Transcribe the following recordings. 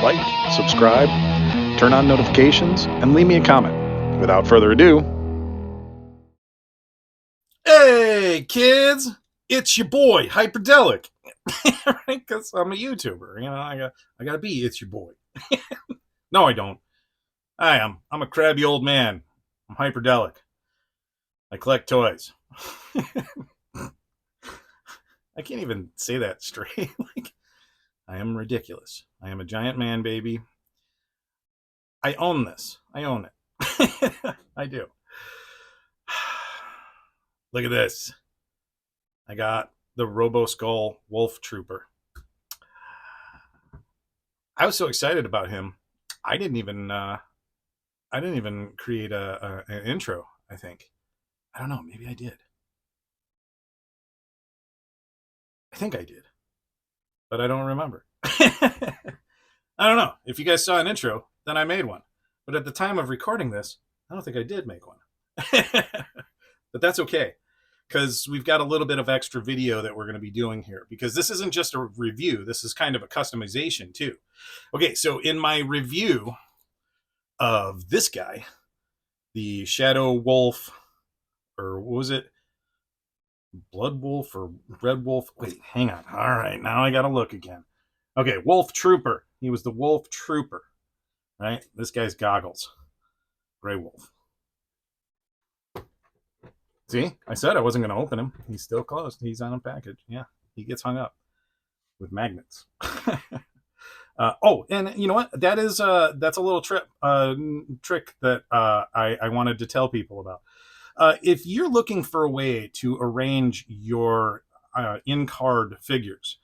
like, subscribe, turn on notifications, and leave me a comment. Without further ado, hey kids, it's your boy Hyperdellic, right? Because I'm a YouTuber. You know, I gotta be. It's your boy. No, I don't. I am. I'm a crabby old man. I'm Hyperdellic. I collect toys. I can't even say that straight. Like, I am ridiculous. I am a giant man, baby. I own this. I own it. I do. Look at this. I got the Robo Skull Wolf Trooper. I was so excited about him. I didn't even create an intro. I think. I don't know. Maybe I did. I think I did, but I don't remember. I don't know. If you guys saw an intro, then I made one. But at the time of recording this, I don't think I did make one. But that's okay, because we've got a little bit of extra video that we're going to be doing here, because this isn't just a review. This is kind of a customization too. Okay, so in my review of this guy, the Shadow Wolf, or what was it? Blood Wolf or Red Wolf? Wait, hang on. All right, now I got to look again. Okay, Wolf Trooper. He was the Wolf Trooper, right? This guy's goggles. Gray Wolf. See, I said I wasn't going to open him. He's still closed. He's on a package. Yeah, he gets hung up with magnets. Oh, and you know what? That's a little trick that I wanted to tell people about. If you're looking for a way to arrange your in-card figures,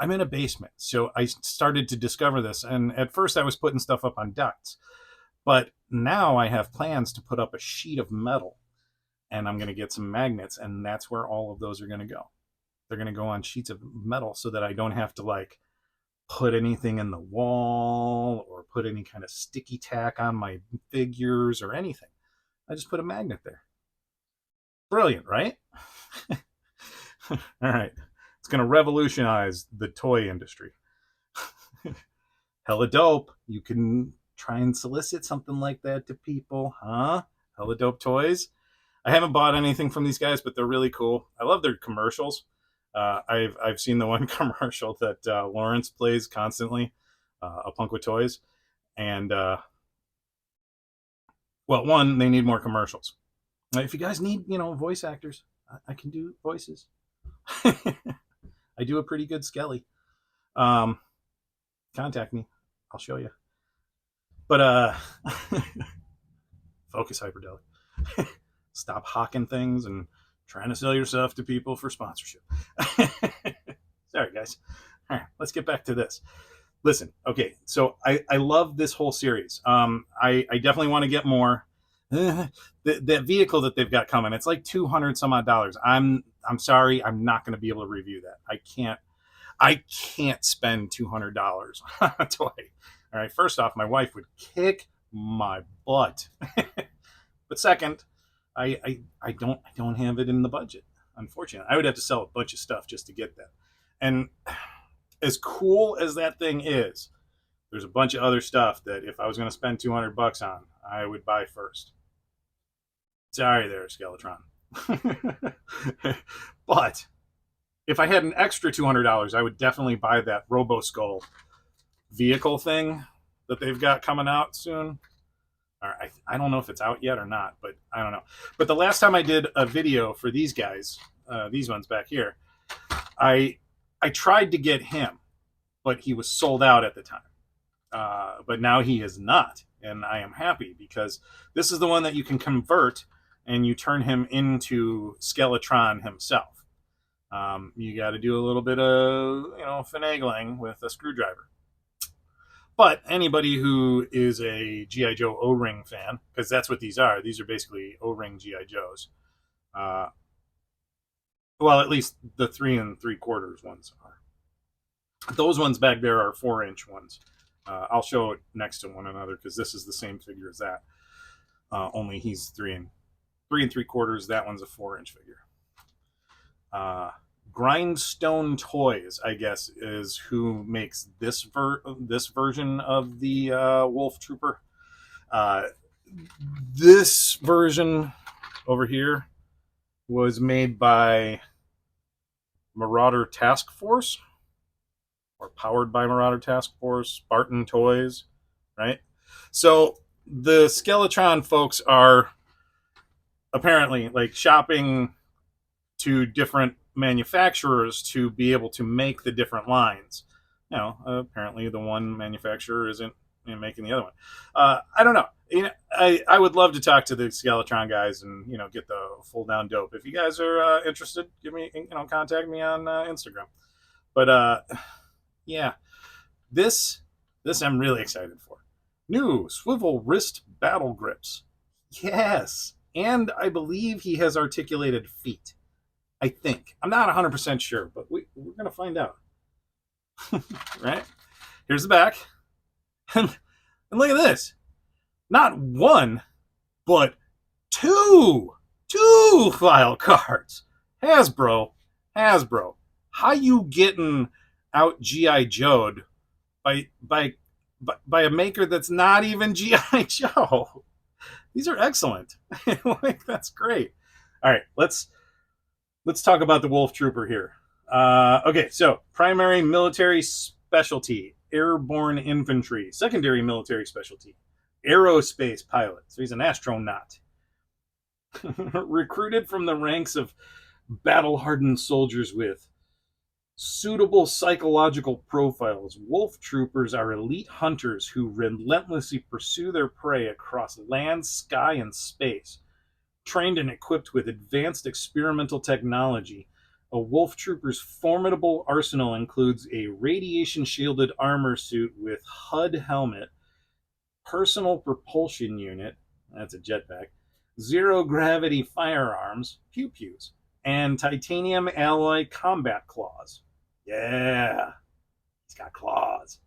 I'm in a basement, so I started to discover this. And at first I was putting stuff up on ducts, but now I have plans to put up a sheet of metal, and I'm going to get some magnets, and that's where all of those are going to go. They're going to go on sheets of metal so that I don't have to like put anything in the wall or put any kind of sticky tack on my figures or anything. I just put a magnet there. Brilliant, right? All right. It's going to revolutionize the toy industry. Hella dope. You can try and solicit something like that to people, huh? Hella dope toys. I haven't bought anything from these guys, but they're really cool. I love their commercials. I've seen the one commercial that Lawrence plays constantly, A Punk with Toys. And, well, one, they need more commercials. If you guys need, voice actors, I can do voices. I do a pretty good Skelly. Contact me. I'll show you. But focus, Hyperdelic. Stop hawking things and trying to sell your stuff to people for sponsorship. Sorry, guys. All right, let's get back to this. Listen, okay, so I love this whole series. I definitely want to get more. That vehicle that they've got coming, it's like $200 some odd. I'm sorry, I'm not going to be able to review that. I can't spend $200 on a toy. All right, first off, my wife would kick my butt. But second, I don't have it in the budget. Unfortunately, I would have to sell a bunch of stuff just to get that. And as cool as that thing is, there's a bunch of other stuff that if I was going to spend $200 on, I would buy first. Sorry there, Skeletron. But if I had an extra $200, I would definitely buy that Robo Skull vehicle thing that they've got coming out soon. I don't know if it's out yet or not, but I don't know. But the last time I did a video for these guys, these ones back here, I tried to get him, but he was sold out at the time. But now he is not, and I am happy because this is the one that you can convert and you turn him into Skeletron himself. You got to do a little bit of finagling with a screwdriver. But anybody who is a G.I. Joe O-Ring fan, because that's what these are basically O-Ring G.I. Joes. Well, at least the 3 3/4 ones are. Those ones back there are 4-inch ones. I'll show it next to one another because this is the same figure as that. Only he's 3 3/4. That one's a 4-inch figure. Grindstone Toys, I guess, is who makes this version of the Wolf Trooper. This version over here was made by Marauder Task Force, or powered by Marauder Task Force, Spartan Toys, right? So the Skeletron folks are apparently like shopping to different manufacturers to be able to make the different lines. Apparently the one manufacturer isn't making the other one. I don't know. I would love to talk to the Skeletron guys and get the full down dope. If you guys are interested, give me contact me on Instagram. But yeah, this I'm really excited for. New swivel wrist battle grips. Yes, and I believe he has articulated feet. I think. I'm not 100% sure, but we're going to find out. Right? Here's the back. And look at this. Not one, but two file cards. Hasbro. How you getting out G.I. Joe'd by a maker that's not even G.I. Joe? These are excellent. That's great. All right, let's talk about the Wolf Trooper here. Okay, so primary military specialty, airborne infantry. Secondary military specialty, aerospace pilot. So he's an astronaut. Recruited from the ranks of battle-hardened soldiers with suitable psychological profiles, Wolf Troopers are elite hunters who relentlessly pursue their prey across land, sky, and space. Trained and equipped with advanced experimental technology, a Wolf Trooper's formidable arsenal includes a radiation-shielded armor suit with HUD helmet, personal propulsion unit, that's a jetpack, zero-gravity firearms, pew-pews, and titanium alloy combat claws. Yeah, he's got claws.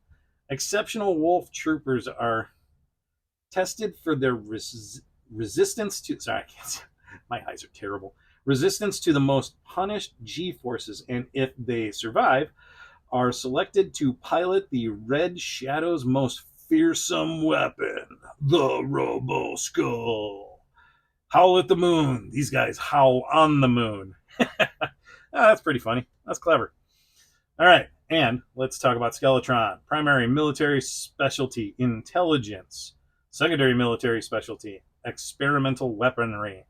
Exceptional Wolf Troopers are tested for their resistance to... Sorry, I can't... My eyes are terrible. Resistance to the most punished G-forces, and if they survive, are selected to pilot the Red Shadow's most fearsome weapon, the Robo Skull. Howl at the moon. These guys howl on the moon. That's pretty funny. That's clever. All right, and let's talk about Skeletron. Primary military specialty, intelligence. Secondary military specialty, experimental weaponry.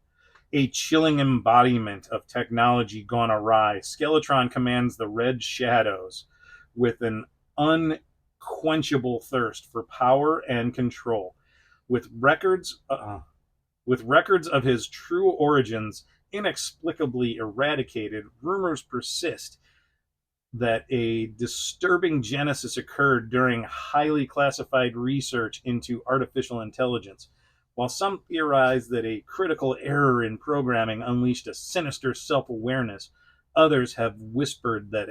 A chilling embodiment of technology gone awry, Skeletron commands the Red Shadows with an unquenchable thirst for power and control. With records of his true origins inexplicably eradicated, rumors persist that a disturbing genesis occurred during highly classified research into artificial intelligence. While some theorize that a critical error in programming unleashed a sinister self-awareness, others have whispered that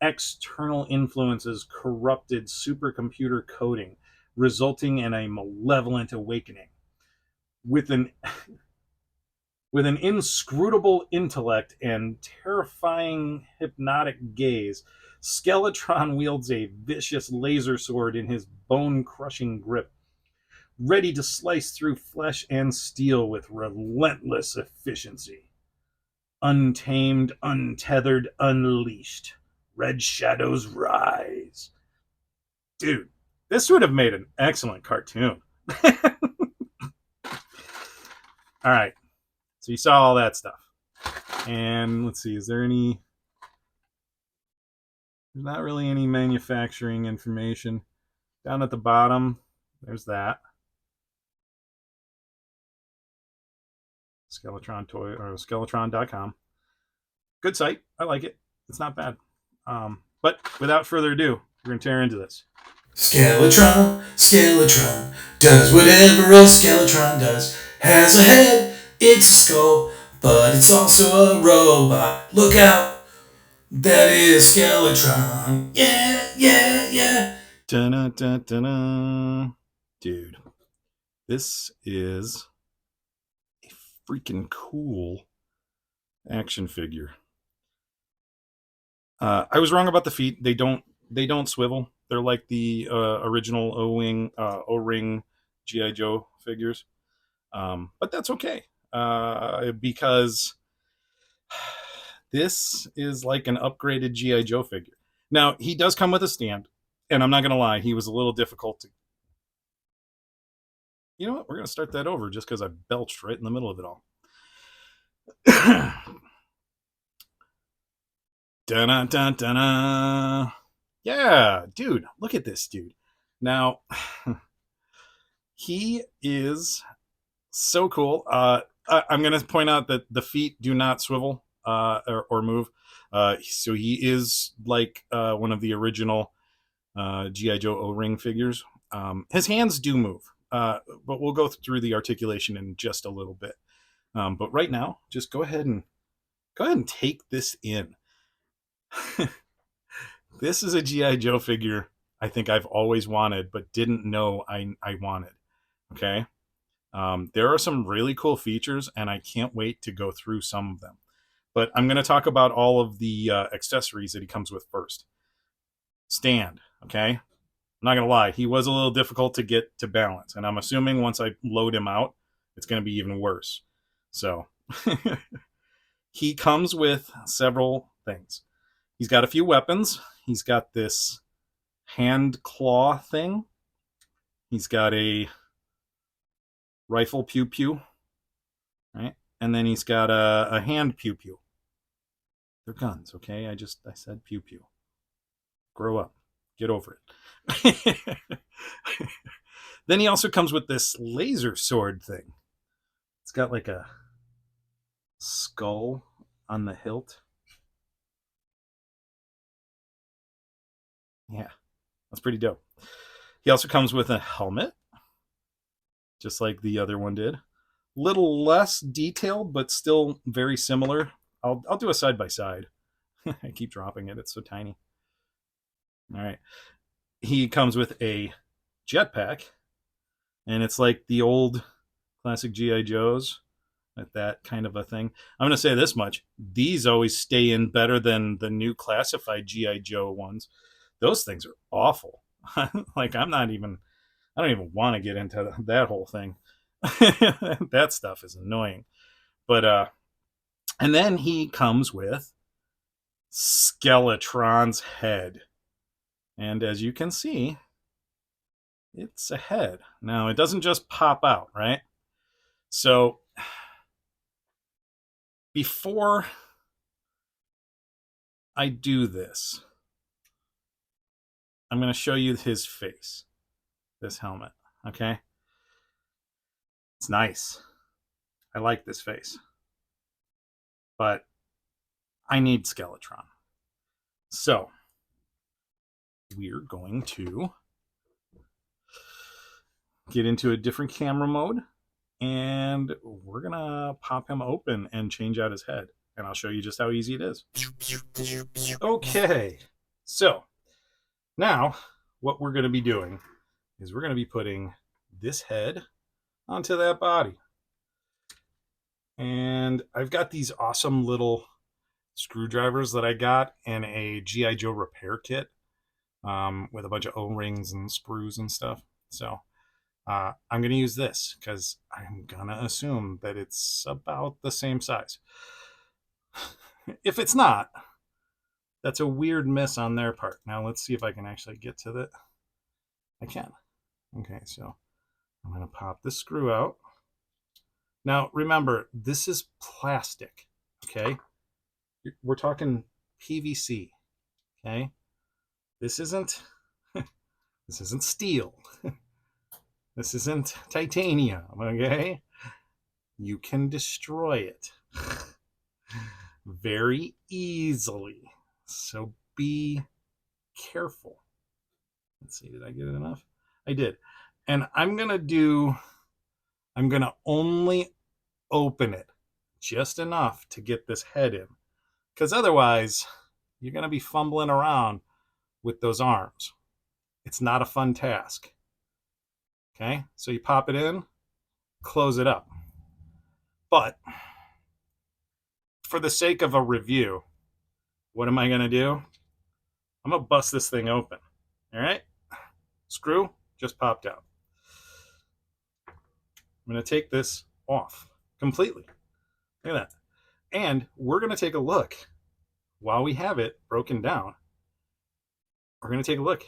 external influences corrupted supercomputer coding, resulting in a malevolent awakening. With an inscrutable intellect and terrifying hypnotic gaze, Skeletron wields a vicious laser sword in his bone-crushing grip, ready to slice through flesh and steel with relentless efficiency. Untamed, untethered, unleashed. Red Shadows rise. Dude, this would have made an excellent cartoon. All right. So you saw all that stuff. And let's see, is there any... There's not really any manufacturing information. Down at the bottom, there's that. Skeletron toy, or Skeletron.com. Good site. I like it. It's not bad. But without further ado, we're going to tear into this. Skeletron does whatever a Skeletron does. Has a head, it's a skull, but it's also a robot. Look out, that is Skeletron. Yeah. Dun-dun-dun-dun-dun. Dude, this is a freaking cool action figure. I was wrong about the feet. They don't swivel. They're like the original O-ring GI Joe figures. But that's okay because this is like an upgraded GI Joe figure. Now he does come with a stand, and I'm not gonna lie, he was a little difficult to. You know what? We're gonna start that over just because I belched right in the middle of it all. Dun dun dun. Yeah, dude, look at this dude. Now, he is so cool. I'm going to point out that the feet do not swivel or move. So he is like one of the original G.I. Joe O-ring figures. His hands do move, but we'll go through the articulation in just a little bit. But right now, just go ahead and take this in. This is a G.I. Joe figure I think I've always wanted, but didn't know I wanted. Okay. There are some really cool features, and I can't wait to go through some of them. But I'm going to talk about all of the accessories that he comes with first. Stand. Okay. I'm not going to lie. He was a little difficult to get to balance, and I'm assuming once I load him out, it's going to be even worse. So he comes with several things. He's got a few weapons. He's got this hand claw thing. He's got a rifle pew pew, right? And then he's got a hand pew pew. They're guns, okay? I said pew pew. Grow up. Get over it. Then he also comes with this laser sword thing. It's got like a skull on the hilt. Yeah, that's pretty dope. He also comes with a helmet, just like the other one did. Little less detailed, but still very similar. I'll do a side by side. I keep dropping it. It's so tiny. All right. He comes with a jetpack, and it's like the old classic GI Joes, like that kind of a thing. I'm going to say this much: these always stay in better than the new classified GI Joe ones. Those things are awful. Like I don't even want to get into that whole thing. That stuff is annoying. But and then he comes with Skeletron's head. And as you can see, it's a head. Now, it doesn't just pop out, right? So before I do this, I'm going to show you his face, this helmet, okay? It's nice. I like this face. But I need Skeletron. So we're going to get into a different camera mode, and we're going to pop him open and change out his head. And I'll show you just how easy it is. Okay. So now what we're going to be doing is we're going to be putting this head onto that body. And I've got these awesome little screwdrivers that I got in a G.I. Joe repair kit with a bunch of O-rings and screws and stuff. So I'm going to use this because I'm going to assume that it's about the same size. If it's not, that's a weird miss on their part. Now let's see if I can actually get to that. I can. Okay, so I'm going to pop this screw out. Now remember, this is plastic, okay? We're talking PVC, okay? This isn't steel. This isn't titanium, okay? You can destroy it very easily. So be careful. Let's see, did I get it enough? I did. And I'm going to only open it just enough to get this head in. Because otherwise, you're going to be fumbling around with those arms. It's not a fun task. Okay, so you pop it in, close it up. But for the sake of a review, What am I going to do? I'm going to bust this thing open. All right? Screw just popped out. I'm going to take this off completely. Look at that. And we're going to take a look while we have it broken down. We're going to take a look.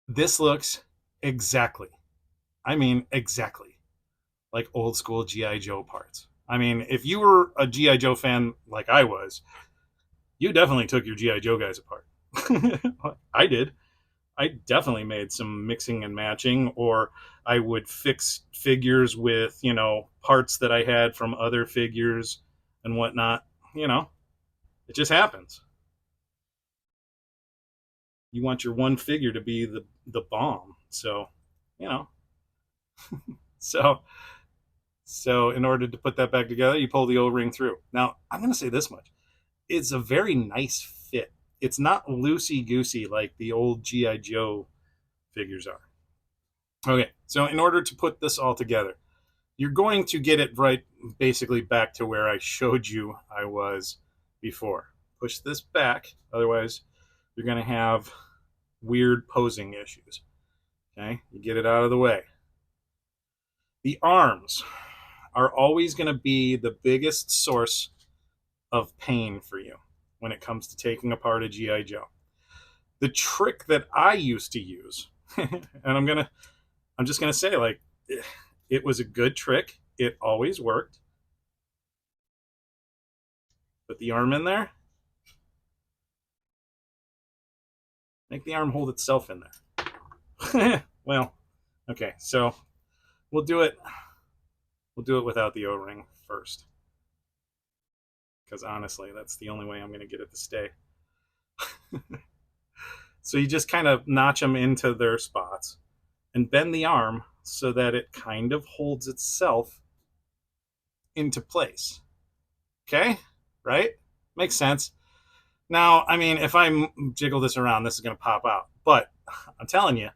This looks exactly, I mean, exactly like old school G.I. Joe parts. I mean, if you were a G.I. Joe fan like I was, you definitely took your G.I. Joe guys apart. I did. I definitely made some mixing and matching, or I would fix figures with, parts that I had from other figures and whatnot. It just happens. You want your one figure to be the bomb. So, you know, so in order to put that back together, you pull the O-ring through. Now, I'm going to say this much. It's a very nice fit. It's not loosey-goosey like the old G.I. Joe figures are. Okay, so in order to put this all together, you're going to get it right basically back to where I showed you I was before. Push this back, otherwise you're going to have weird posing issues. Okay, you get it out of the way. The arms are always going to be the biggest source of pain for you when it comes to taking apart a G.I. Joe. The trick that I used to use, and I'm just going to say, like, it was a good trick. It always worked. Put the arm in there. Make the arm hold itself in there. Well, okay, so we'll do it without the O-ring first. Because honestly, that's the only way I'm going to get it to stay. So you just kind of notch them into their spots and bend the arm so that it kind of holds itself into place. Okay? Right? Makes sense. Now, I mean, if I jiggle this around, this is going to pop out. But I'm telling you,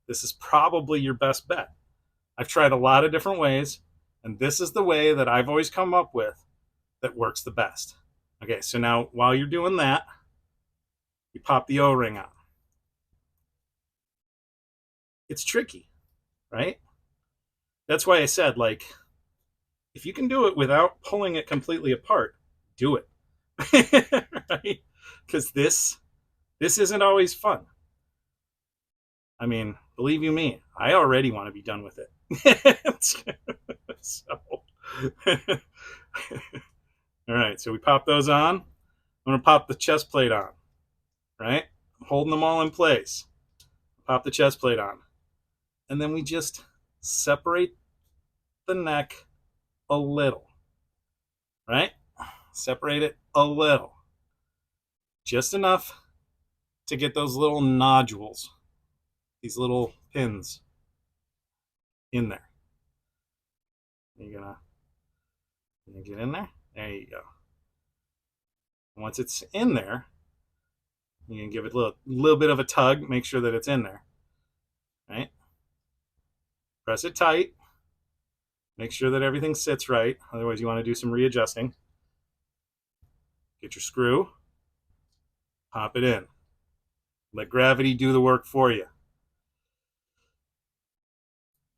this is probably your best bet. I've tried a lot of different ways, and this is the way that I've always come up with that works the best. Okay, so now while you're doing that, you pop the O-ring on. It's tricky, right? That's why I said, like, if you can do it without pulling it completely apart, do it. Right? Because this isn't always fun. I mean, believe you me, I already want to be done with it. So, all right, so we pop those on. I'm going to pop the chest plate on, right? I'm holding them all in place. Pop the chest plate on. And then we just separate the neck a little, right? Separate it a little. Just enough to get those little nodules, these little pins in there. You're gonna get in there. There you go. Once it's in there, you can give it a little bit of a tug. Make sure that it's in there. Right? Press it tight. Make sure that everything sits right. Otherwise, you want to do some readjusting. Get your screw. Pop it in. Let gravity do the work for you.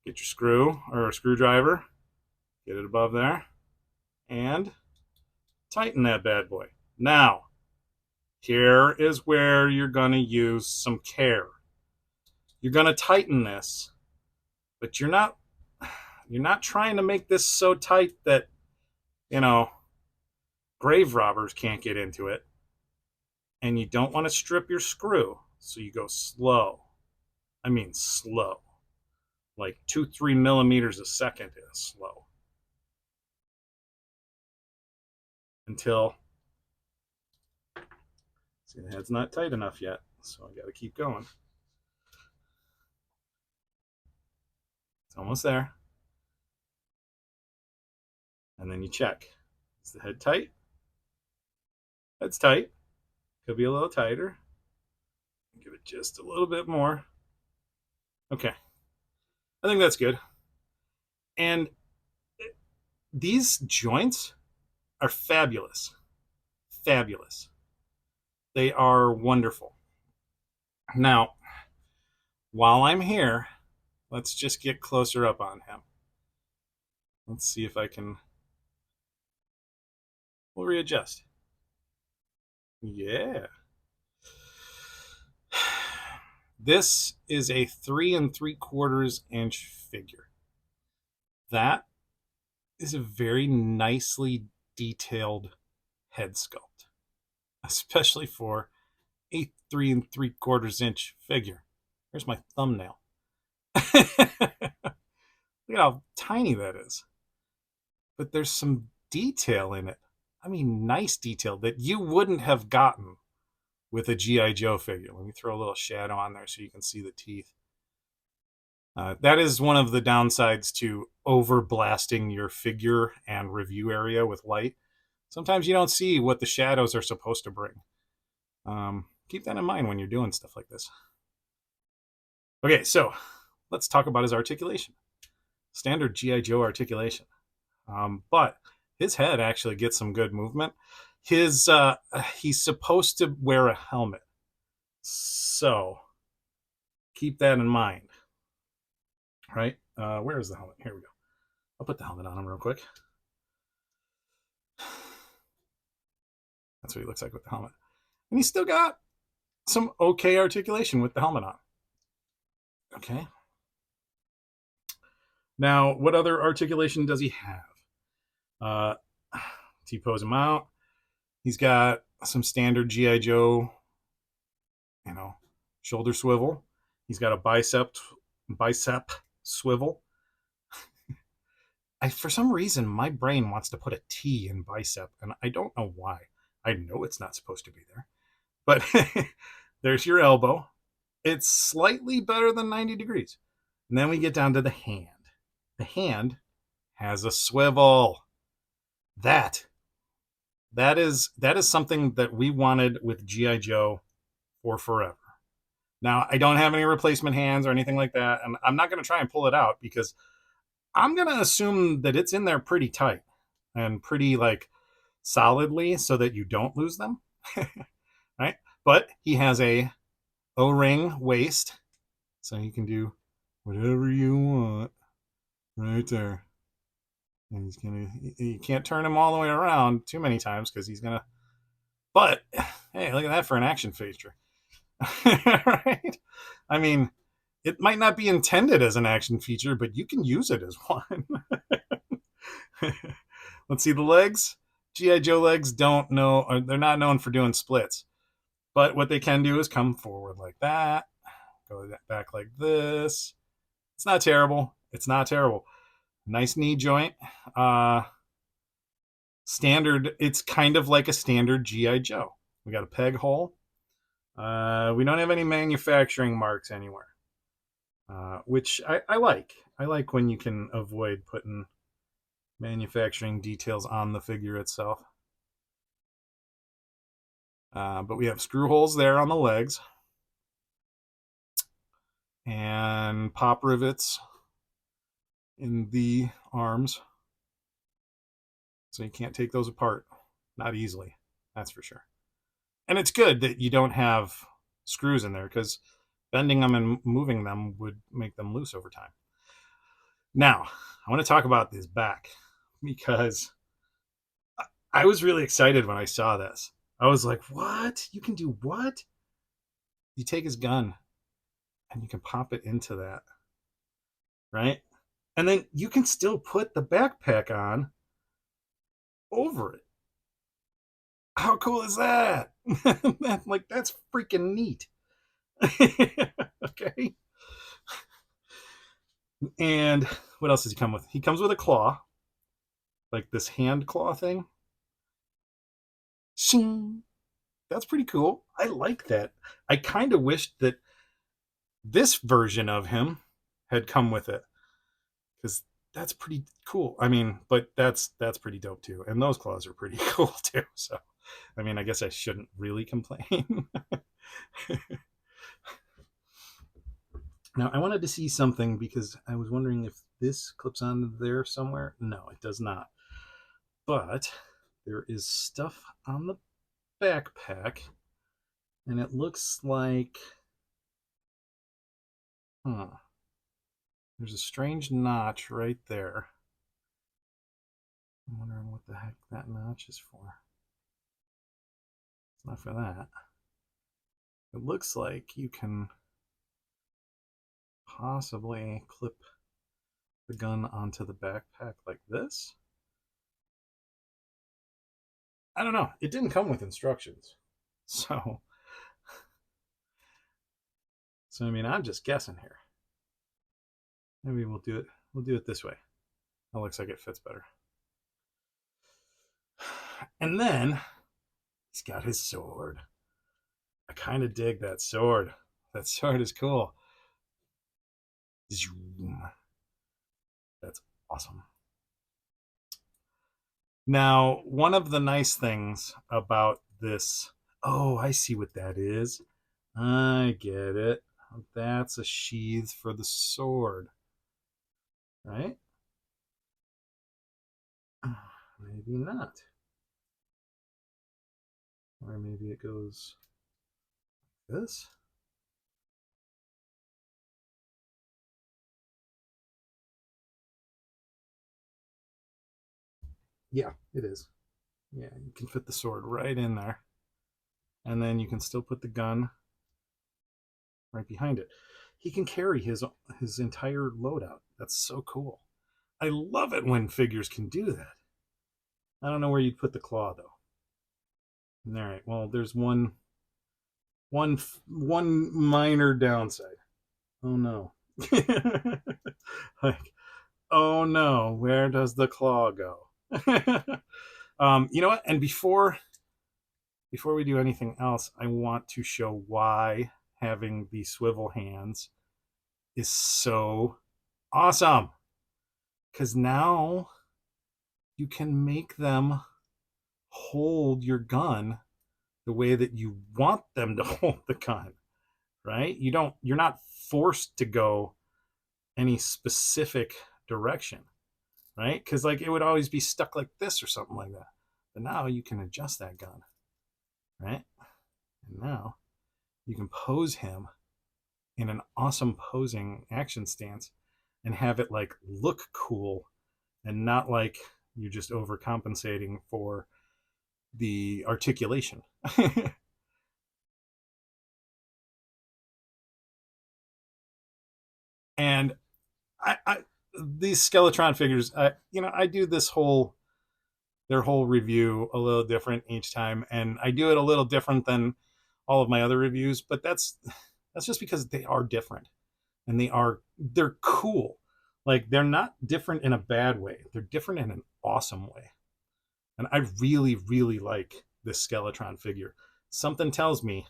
Get your screw or a screwdriver. Get it above there. And tighten that bad boy. Now, here is where you're going to use some care. You're going to tighten this, but you're not trying to make this so tight that, grave robbers can't get into it. And you don't want to strip your screw, so you go slow. I mean slow. Like 2-3 millimeters a second is slow. Until, see, the head's not tight enough yet, so I got to keep going. It's almost there. And then you check. Is the head tight? Head's tight. Could be a little tighter. Give it just a little bit more. Okay. I think that's good. And these joints are fabulous. Fabulous. They are wonderful. Now, while I'm here, let's just get closer up on him. Let's see if I can. We'll readjust. Yeah. This is a 3 3/4 inch figure. That is a very nicely detailed head sculpt, especially for a 3 3/4 inch figure. Here's my thumbnail. Look at how tiny that is. But there's some detail in it. I mean, nice detail that you wouldn't have gotten with a G.I. Joe figure. Let me throw a little shadow on there so you can see the teeth. That is one of the downsides to over blasting your figure and review area with light. Sometimes you don't see what the shadows are supposed to bring. Keep that in mind when you're doing stuff like this. Okay, so let's talk about his articulation. Standard G.I. Joe articulation. But his head actually gets some good movement. He's supposed to wear a helmet. So keep that in mind. Right? Where is the helmet? Here we go. I'll put the helmet on him real quick. That's what he looks like with the helmet. And he's still got some okay articulation with the helmet on. Okay. Now, what other articulation does he have? T-pose him out. He's got some standard G.I. Joe, shoulder swivel. He's got a bicep swivel. For some reason, my brain wants to put a T in bicep, and I don't know why. I know it's not supposed to be there. But there's your elbow. It's slightly better than 90 degrees. And then we get down to the hand. The hand has a swivel. That is something that we wanted with G.I. Joe for forever. Now, I don't have any replacement hands or anything like that, and I'm not going to try and pull it out because I'm going to assume that it's in there pretty tight and pretty solidly so that you don't lose them. Right? But he has a O-ring waist, so you can do whatever you want right there. And you can't turn him all the way around too many times because he's gonna. But hey, look at that for an action feature. Right? I mean, it might not be intended as an action feature, but you can use it as one. Let's see the legs. G.I. Joe legs they're not known for doing splits. But what they can do is come forward like that, go back like this. It's not terrible. Nice knee joint. Standard. It's kind of like a standard G.I. Joe. We got a peg hole. We don't have any manufacturing marks anywhere, which I like. I like when you can avoid putting manufacturing details on the figure itself. But we have screw holes there on the legs and pop rivets in the arms. So you can't take those apart. Not easily, that's for sure. And it's good that you don't have screws in there because bending them and moving them would make them loose over time. Now, I want to talk about this back because I was really excited when I saw this. I was like, what? You can do what? You take his gun and you can pop it into that, right? And then you can still put the backpack on over it. How cool is that? That's freaking neat. Okay. And what else does he come with? He comes with a claw, like this hand claw thing. Shing. That's pretty cool. I like that. I kind of wished that this version of him had come with it because that's pretty cool. I mean, but that's pretty dope too. And those claws are pretty cool too. So, I mean, I guess I shouldn't really complain. Now, I wanted to see something because I was wondering if this clips on there somewhere. No, it does not. But there is stuff on the backpack And it looks like, there's a strange notch right there. I'm wondering what the heck that notch is for. It's not for that. It looks like you can possibly clip the gun onto the backpack like this. I don't know. It didn't come with instructions. So I mean, I'm just guessing here. Maybe we'll do it this way. That looks like it fits better. And then he's got his sword. I kind of dig that sword. That sword is cool. That's awesome. Now, one of the nice things about this... Oh, I see what that is. I get it. That's a sheath for the sword. Right? Maybe not. Or maybe it goes like this. Yeah, it is. Yeah, you can fit the sword right in there. And then you can still put the gun right behind it. He can carry his entire loadout. That's so cool. I love it when figures can do that. I don't know where you'd put the claw though. All right. Well, there's one minor downside. Oh no. Like, oh no, where does the claw go? You know what? And before we do anything else, I want to show why having the swivel hands is so awesome. Because now you can make them hold your gun the way that you want them to hold the gun, right? You're not forced to go any specific direction, right? Because like it would always be stuck like this or something like that. But now you can adjust that gun, right? And now you can pose him in an awesome posing action stance and have it like look cool and not like you're just overcompensating for the articulation. And I these Skeletron figures, I do their whole review a little different each time, and I do it a little different than all of my other reviews, but that's just because they are different and they're cool. Like they're not different in a bad way. They're different in an awesome way. And I really, really like this Skeletron figure. Something tells me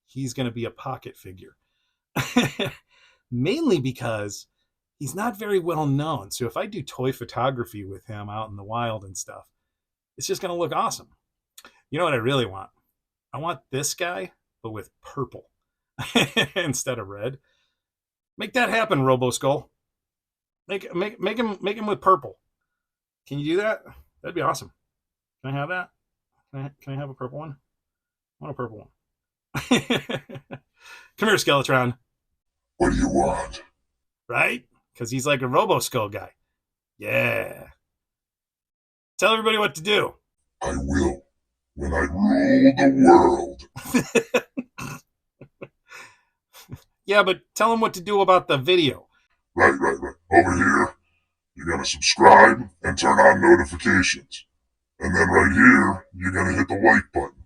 he's going to be a pocket figure. Mainly because he's not very well known. So if I do toy photography with him out in the wild and stuff, it's just going to look awesome. You know what I really want? I want this guy, but with purple instead of red. Make that happen, RoboSkull. Make him with purple. Can you do that? That'd be awesome. Can I have that? Can I have a purple one? I want a purple one. Come here, Skeletron. What do you want? Right? Because he's like a RoboSkull guy. Yeah. Tell everybody what to do. I will. When I rule the world. Yeah, but tell them what to do about the video. Right. Over here, you're going to subscribe and turn on notifications. And then right here, you're going to hit the like button.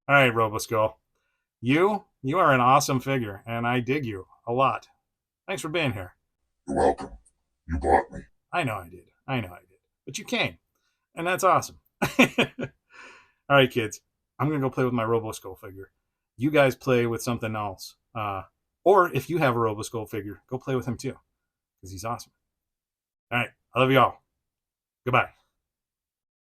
All right, RoboSkull. You are an awesome figure, and I dig you a lot. Thanks for being here. You're welcome. You bought me. I know I did. But you came, and that's awesome. All right, kids. I'm going to go play with my RoboSkull figure. You guys play with something else. Or if you have a RoboSkull figure, go play with him too, because he's awesome. All right. I love you all. Goodbye.